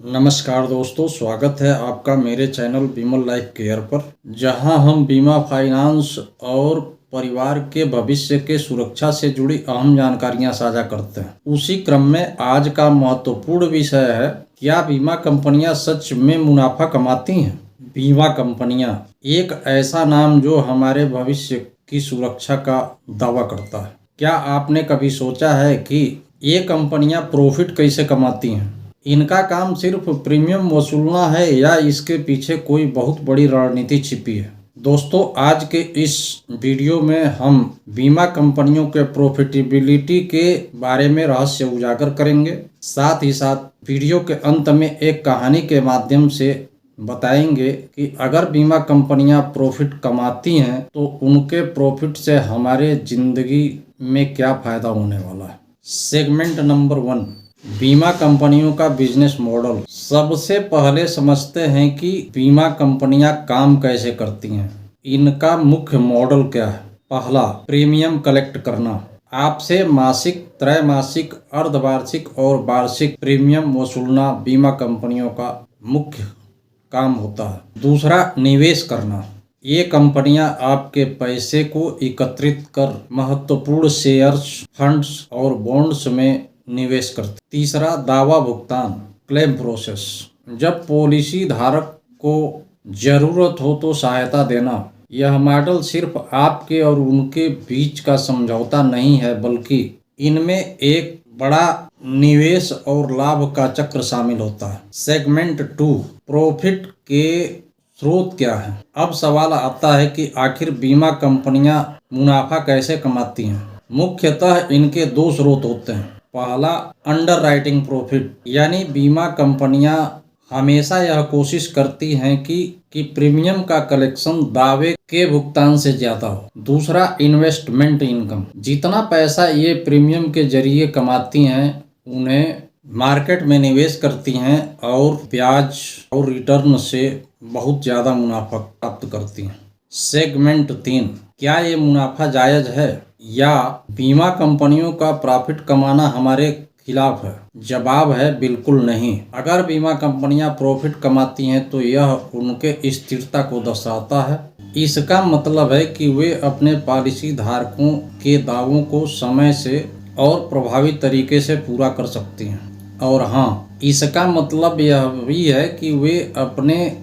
नमस्कार दोस्तों, स्वागत है आपका मेरे चैनल विमल लाइफ केयर पर, जहां हम बीमा फाइनेंस और परिवार के भविष्य के सुरक्षा से जुड़ी अहम जानकारियां साझा करते हैं। उसी क्रम में आज का महत्वपूर्ण विषय है, क्या बीमा कंपनियां सच में मुनाफा कमाती हैं? बीमा कंपनियां एक ऐसा नाम जो हमारे भविष्य की सुरक्षा का दावा करता है। क्या आपने कभी सोचा है कि ये कंपनियां प्रॉफिट कैसे कमाती हैं? इनका काम सिर्फ प्रीमियम वसूलना है या इसके पीछे कोई बहुत बड़ी रणनीति छिपी है? दोस्तों, आज के इस वीडियो में हम बीमा कंपनियों के प्रॉफिटेबिलिटी के बारे में रहस्य उजागर करेंगे। साथ ही साथ वीडियो के अंत में एक कहानी के माध्यम से बताएंगे कि अगर बीमा कंपनियां प्रॉफिट कमाती हैं तो उनके प्रॉफिट से हमारे जिंदगी में क्या फायदा होने वाला है। सेगमेंट नंबर 1, बीमा कंपनियों का बिजनेस मॉडल। सबसे पहले समझते हैं कि बीमा कंपनियां काम कैसे करती हैं। इनका मुख्य मॉडल क्या है? पहला, प्रीमियम कलेक्ट करना। आपसे मासिक, त्रैमासिक, अर्धवार्षिक और वार्षिक प्रीमियम वसूलना बीमा कंपनियों का मुख्य काम होता है। दूसरा, निवेश करना। ये कंपनियां आपके पैसे को एकत्रित कर महत्वपूर्ण शेयर्स, फंड्स और बॉन्ड्स में निवेश करते। तीसरा, दावा भुगतान, क्लेम प्रोसेस। जब पॉलिसी धारक को जरूरत हो तो सहायता देना। यह मॉडल सिर्फ आपके और उनके बीच का समझौता नहीं है, बल्कि इनमें एक बड़ा निवेश और लाभ का चक्र शामिल होता है। सेगमेंट 2, प्रॉफिट के स्रोत क्या है? अब सवाल आता है कि आखिर बीमा कंपनियां मुनाफा कैसे कमाती हैं। मुख्यतः इनके दो स्रोत होते हैं। पहला, अंडरराइटिंग प्रॉफिट, यानी बीमा कंपनियां हमेशा यह कोशिश करती हैं कि प्रीमियम का कलेक्शन दावे के भुगतान से ज्यादा हो। दूसरा, इन्वेस्टमेंट इनकम, जितना पैसा ये प्रीमियम के जरिए कमाती हैं उन्हें मार्केट में निवेश करती हैं और ब्याज और रिटर्न से बहुत ज्यादा मुनाफा प्राप्त करती हैं। सेगमेंट 3, क्या ये मुनाफा जायज है या बीमा कंपनियों का प्रॉफिट कमाना हमारे खिलाफ है? जवाब है, बिल्कुल नहीं। अगर बीमा कंपनियां प्रॉफिट कमाती हैं तो यह उनके स्थिरता को दर्शाता है। इसका मतलब है कि वे अपने पॉलिसी धारकों के दावों को समय से और प्रभावी तरीके से पूरा कर सकती हैं। और हाँ, इसका मतलब यह भी है कि वे अपने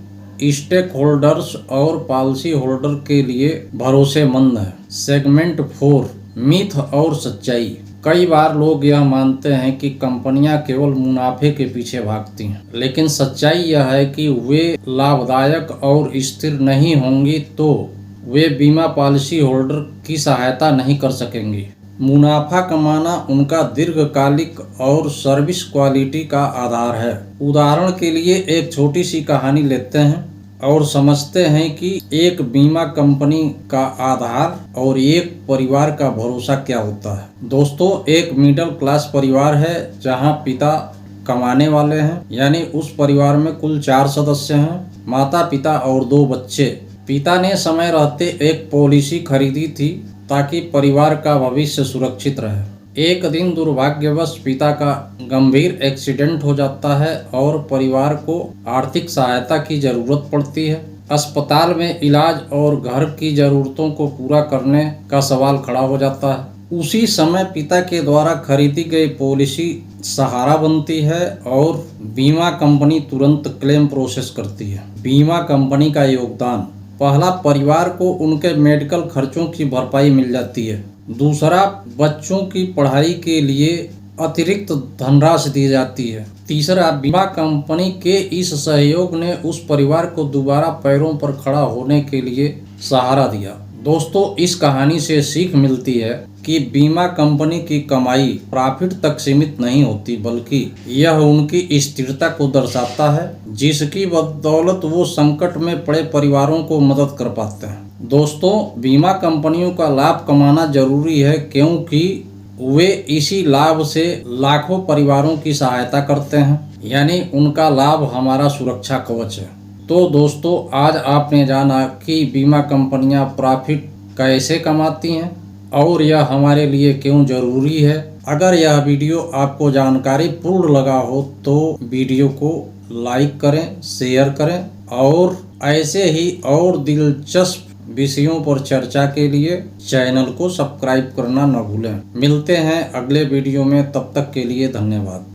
स्टेक होल्डर्स और पॉलिसी होल्डर के लिए भरोसेमंद है। सेगमेंट 4, मिथ और सच्चाई। कई बार लोग यह मानते हैं कि कंपनियां केवल मुनाफे के पीछे भागती हैं, लेकिन सच्चाई यह है कि वे लाभदायक और स्थिर नहीं होंगी तो वे बीमा पॉलिसी होल्डर की सहायता नहीं कर सकेंगी। मुनाफा कमाना उनका दीर्घकालिक और सर्विस क्वालिटी का आधार है। उदाहरण के लिए एक छोटी सी कहानी लेते हैं और समझते हैं कि एक बीमा कंपनी का आधार और एक परिवार का भरोसा क्या होता है। दोस्तों, एक मिडिल क्लास परिवार है जहां पिता कमाने वाले हैं, यानी उस परिवार में कुल 4 सदस्य हैं, माता पिता और 2 बच्चे। पिता ने समय रहते एक पॉलिसी खरीदी थी ताकि परिवार का भविष्य सुरक्षित रहे। एक दिन दुर्भाग्यवश पिता का गंभीर एक्सीडेंट हो जाता है और परिवार को आर्थिक सहायता की जरूरत पड़ती है। अस्पताल में इलाज और घर की जरूरतों को पूरा करने का सवाल खड़ा हो जाता है। उसी समय पिता के द्वारा खरीदी गई पॉलिसी सहारा बनती है और बीमा कंपनी तुरंत क्लेम प्रोसेस करती है। बीमा कंपनी का योगदान: पहला, परिवार को उनके मेडिकल खर्चों की भरपाई मिल जाती है। दूसरा, बच्चों की पढ़ाई के लिए अतिरिक्त धनराशि दी जाती है। तीसरा, बीमा कंपनी के इस सहयोग ने उस परिवार को दोबारा पैरों पर खड़ा होने के लिए सहारा दिया। दोस्तों, इस कहानी से सीख मिलती है कि बीमा कंपनी की कमाई प्रॉफिट तक सीमित नहीं होती, बल्कि यह उनकी स्थिरता को दर्शाता है, जिसकी बदौलत वो संकट में पड़े परिवारों को मदद कर पाते हैं। दोस्तों, बीमा कंपनियों का लाभ कमाना जरूरी है क्योंकि वे इसी लाभ से लाखों परिवारों की सहायता करते हैं, यानी उनका लाभ हमारा सुरक्षा कवच है। तो दोस्तों, आज आपने जाना कि बीमा कंपनियां प्रॉफिट कैसे कमाती हैं और यह हमारे लिए क्यों जरूरी है। अगर यह वीडियो आपको जानकारी पूर्ण लगा हो तो वीडियो को लाइक करें, शेयर करें और ऐसे ही और दिलचस्प विषयों पर चर्चा के लिए चैनल को सब्सक्राइब करना न भूलें। मिलते हैं अगले वीडियो में, तब तक के लिए धन्यवाद।